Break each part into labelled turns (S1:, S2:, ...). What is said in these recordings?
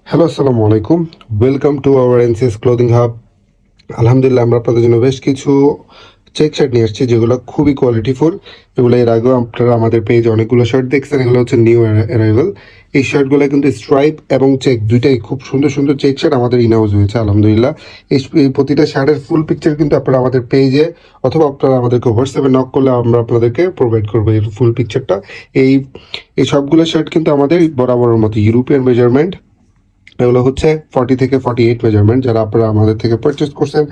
S1: Hello, আসসালামু আলাইকুম। Welcome to our NCS clothing hub. আলহামদুলিল্লাহ, আমরা আপনাদের জন্য বেশ কিছু চেক শার্ট নিয়ে আসছি যেগুলো খুবই কোয়ালিটিফুল। এগুলো এর আগেও আপনারা আমাদের পেজে অনেকগুলো শার্ট দেখছেন। এগুলো হচ্ছে নিউ অ্যারাইভাল। এই শার্টগুলো কিন্তু স্ট্রাইপ এবং চেক দুইটাই খুব সুন্দর সুন্দর চেক শার্ট আমাদের ইনহাউস হয়েছে আলহামদুলিল্লাহ। এই প্রতিটা শার্টের ফুল পিকচার কিন্তু আপনারা আমাদের পেজে অথবা আপনারা আমাদেরকে হোয়াটসঅ্যাপে নক করলে আমরা আপনাদেরকে প্রোভাইড করবো এই ফুল পিকচারটা। এই এই সবগুলো শার্ট কিন্তু আমাদের বরাবরের মতো ইউরোপিয়ান মেজারমেন্ট। এগুলো হচ্ছে 40 থেকে 48 মেজারমেন্ট। যারা আপনারা আমাদের থেকে পারচেস করছেন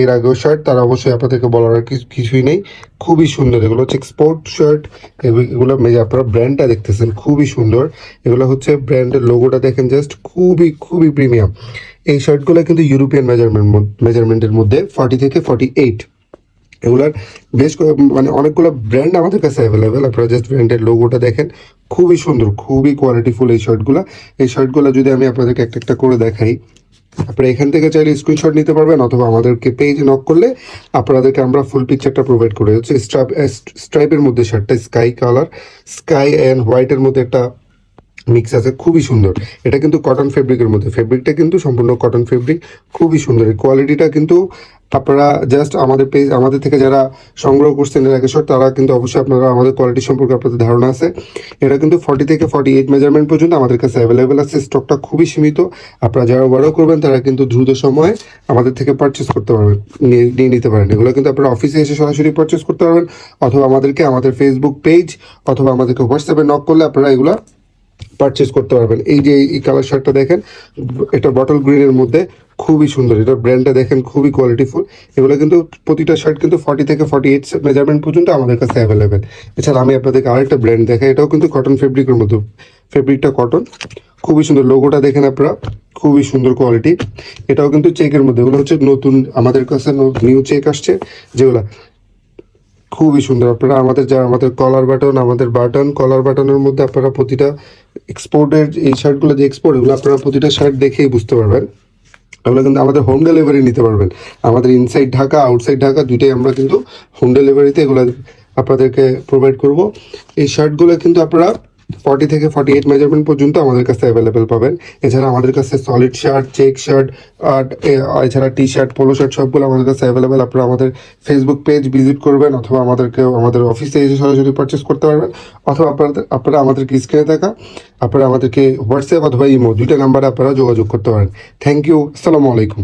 S1: এর আগেও শার্ট, তারা অবশ্যই আপনাদেরকে বলার আর কিছুই নেই। খুবই সুন্দর, এগুলো হচ্ছে এক্সপোর্ট শার্ট। এগুলো আপনারা ব্র্যান্ডটা দেখতেছেন খুবই সুন্দর। এগুলো হচ্ছে ব্র্যান্ডের লোগোটা দেখেন, জাস্ট খুবই খুবই প্রিমিয়াম। এই শার্টগুলো কিন্তু ইউরোপিয়ান মেজারমেন্টের মধ্যে 40 থেকে 48। এগুলার মানে অনেকগুলো ব্র্যান্ড আমাদের কাছে অ্যাভেলেবেল। আপনারা জাস্ট ব্র্যান্ডের লোগোটা দেখেন, খুবই সুন্দর, খুবই কোয়ালিটিফুল এই শার্টগুলো। এই শার্টগুলো যদি আমি আপনাদেরকে একটা একটা করে দেখাই, আপনারা এখান থেকে চাইলে স্ক্রিনশট নিতে পারবেন অথবা আমাদেরকে পেজে নক করলে আপনাদেরকে আমরা ফুল পিকচারটা প্রোভাইড করে হচ্ছে। স্ট্রাইপের মধ্যে শার্টটা স্কাই কালার, স্কাই অ্যান্ড হোয়াইটের মধ্যে একটা মিক্স আছে, খুবই সুন্দর। এটা কিন্তু কটন ফেব্রিকের মধ্যে, ফেব্রিকটা কিন্তু সম্পূর্ণ কটন ফেব্রিক, খুবই সুন্দর। এই কোয়ালিটিটা কিন্তু আপনারা জাস্ট আমাদের থেকে যারা সংগ্রহ করছেন এর আগে তারা কিন্তু অবশ্যই আপনারা আমাদের কোয়ালিটি সম্পর্কে আপনাদের ধারণা আছে। এটা কিন্তু 40 থেকে 48 মেজারমেন্ট পর্যন্ত আমাদের কাছে অ্যাভেলেবেল আছে। স্টকটা খুবই সীমিত। আপনারা যারা অর্ডার করবেন তারা কিন্তু দ্রুত সময়ে আমাদের থেকে পারচেস করতে পারবেন, নিয়ে নিতে পারেন। এগুলো কিন্তু আপনারা অফিসে এসে সরাসরি পারচেস করতে পারবেন অথবা আমাদের ফেসবুক পেজ অথবা আমাদেরকে হোয়াটসঅ্যাপে নক করলে আপনারা এগুলো পারচেস করতে পারবেন। এই যে এই কালার শার্টটা দেখেন, এটা বটল গ্রিনের মধ্যে, খুবই সুন্দর। এটা ব্র্যান্ডটা দেখেন, খুবই কোয়ালিটিফুল। এগুলো কিন্তু প্রতিটা শার্ট কিন্তু 40 থেকে 48 মেজারমেন্ট পর্যন্ত আমাদের কাছে অ্যাভেলেবেল। এছাড়া আমি আপনাদেরকে আরেকটা ব্র্যান্ড দেখাই, এটাও কিন্তু কটন ফেব্রিকের মতো, ফেব্রিকটা কটন, খুবই সুন্দর। লোগোটা দেখেন আপনারা, খুবই সুন্দর কোয়ালিটি। এটাও কিন্তু চেকের মধ্যে। এগুলো হচ্ছে নতুন আমাদের কাছে নিউ চেক আসছে যেগুলো খুবই সুন্দর। আপনারা আমাদের কলার বাটনের মধ্যে আপনারা প্রতিটা এক্সপোর্টের এই শার্টগুলো যে এক্সপোর্ট, এগুলো আপনারা প্রতিটা শার্ট দেখেই বুঝতে পারবেন। এগুলো কিন্তু আমাদের হোম ডেলিভারি নিতে পারবেন। আমাদের ইনসাইড ঢাকা, আউটসাইড ঢাকা দুইটাই আমরা কিন্তু হোম ডেলিভারিতে এগুলো আপনাদেরকে প্রোভাইড করব। এই শার্টগুলো কিন্তু আপনারা 40 থেকে 48 মেজারমেন্ট পর্যন্ত আমাদের কাছে অ্যাভেলেবেল পাবেন। এছাড়া আমাদের কাছে সলিড শার্ট, চেক শার্ট, আর এছাড়া টি শার্ট, পোলো শার্ট সবগুলো আমাদের কাছে অ্যাভেলেবেল। আপনারা আমাদের ফেসবুক পেজ ভিজিট করবেন অথবা আমাদের অফিসে এসে সরাসরি পারচেস করতে পারবেন অথবা আপনারা আমাদেরকে স্ক্রিনে থাকা আপনারা আমাদেরকে হোয়াটসঅ্যাপ অথবা ইমো দুইটা নাম্বারে আপনারা যোগাযোগ করতে পারেন। থ্যাংক ইউ, আসসালামু আলাইকুম।